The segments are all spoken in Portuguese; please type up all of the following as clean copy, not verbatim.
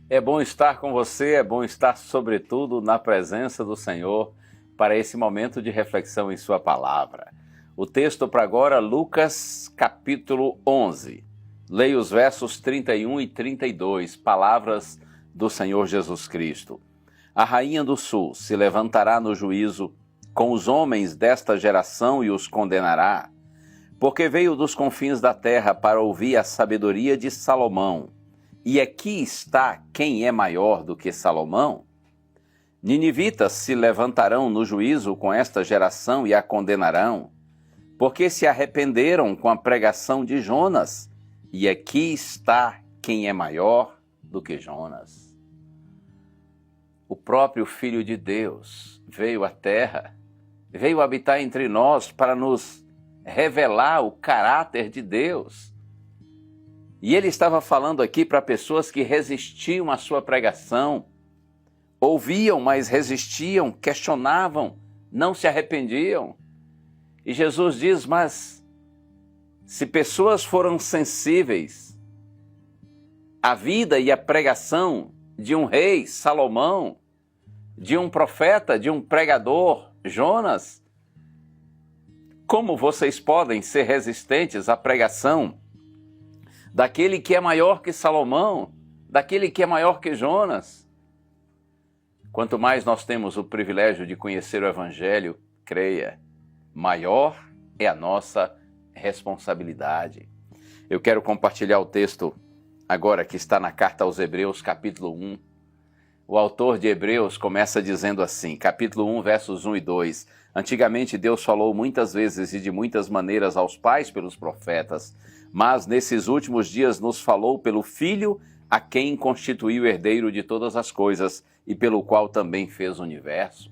É bom estar com você, é bom estar sobretudo na presença do Senhor para esse momento de reflexão em sua palavra. O texto para agora, Lucas capítulo 11. Leia os versos 31 e 32, palavras do Senhor Jesus Cristo. A rainha do sul se levantará no juízo com os homens desta geração e os condenará, porque veio dos confins da terra para ouvir a sabedoria de Salomão. E aqui está quem é maior do que Salomão? Ninivitas se levantarão no juízo com esta geração e a condenarão, porque se arrependeram com a pregação de Jonas. E aqui está quem é maior do que Jonas. O próprio Filho de Deus veio à terra, veio habitar entre nós para nos revelar o caráter de Deus. E ele estava falando aqui para pessoas que resistiam à sua pregação, ouviam, mas resistiam, questionavam, não se arrependiam. E Jesus diz, mas se pessoas foram sensíveis à vida e à pregação de um rei, Salomão, de um profeta, de um pregador, Jonas, como vocês podem ser resistentes à pregação daquele que é maior que Salomão, daquele que é maior que Jonas? Quanto mais nós temos o privilégio de conhecer o Evangelho, creia, maior é a nossa responsabilidade. Eu quero compartilhar o texto agora que está na carta aos Hebreus, capítulo 1. O autor de Hebreus começa dizendo assim, capítulo 1, versos 1 e 2. Antigamente Deus falou muitas vezes e de muitas maneiras aos pais pelos profetas, mas nesses últimos dias nos falou pelo Filho, a quem constituiu o herdeiro de todas as coisas e pelo qual também fez o universo.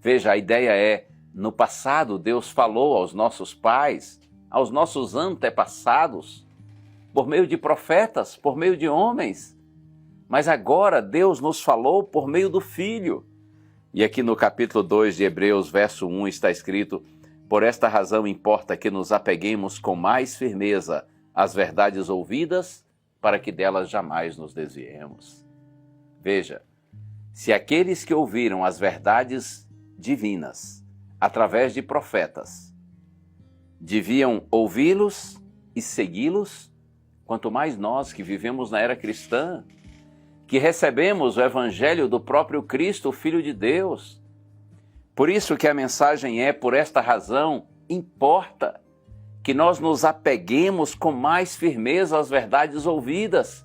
Veja, a ideia é, no passado Deus falou aos nossos pais, aos nossos antepassados, por meio de profetas, por meio de homens, mas agora Deus nos falou por meio do Filho. E aqui no capítulo 2 de Hebreus, verso 1, está escrito, por esta razão importa que nos apeguemos com mais firmeza às verdades ouvidas, para que delas jamais nos desviemos. Veja, se aqueles que ouviram as verdades divinas, através de profetas, deviam ouvi-los e segui-los, quanto mais nós que vivemos na era cristã, que recebemos o Evangelho do próprio Cristo, o Filho de Deus. Por isso que a mensagem é, por esta razão, importa que nós nos apeguemos com mais firmeza às verdades ouvidas,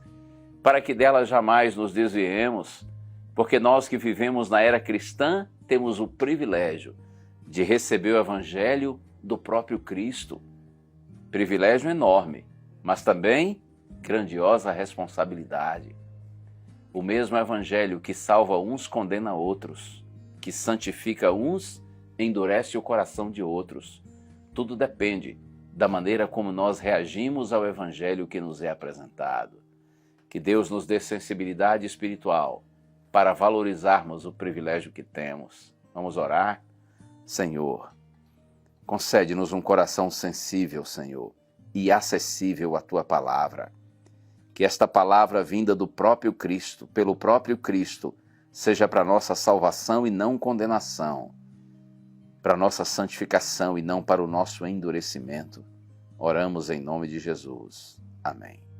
para que delas jamais nos desviemos, porque nós que vivemos na era cristã temos o privilégio de receber o Evangelho do próprio Cristo. Privilégio enorme, mas também grandiosa responsabilidade. O mesmo Evangelho que salva uns condena outros, que santifica uns endurece o coração de outros. Tudo depende da maneira como nós reagimos ao Evangelho que nos é apresentado. Que Deus nos dê sensibilidade espiritual para valorizarmos o privilégio que temos. Vamos orar? Senhor, concede-nos um coração sensível, Senhor, e acessível à Tua palavra. Que esta palavra vinda do próprio Cristo, pelo próprio Cristo, seja para nossa salvação e não condenação, para nossa santificação e não para o nosso endurecimento. Oramos em nome de Jesus. Amém.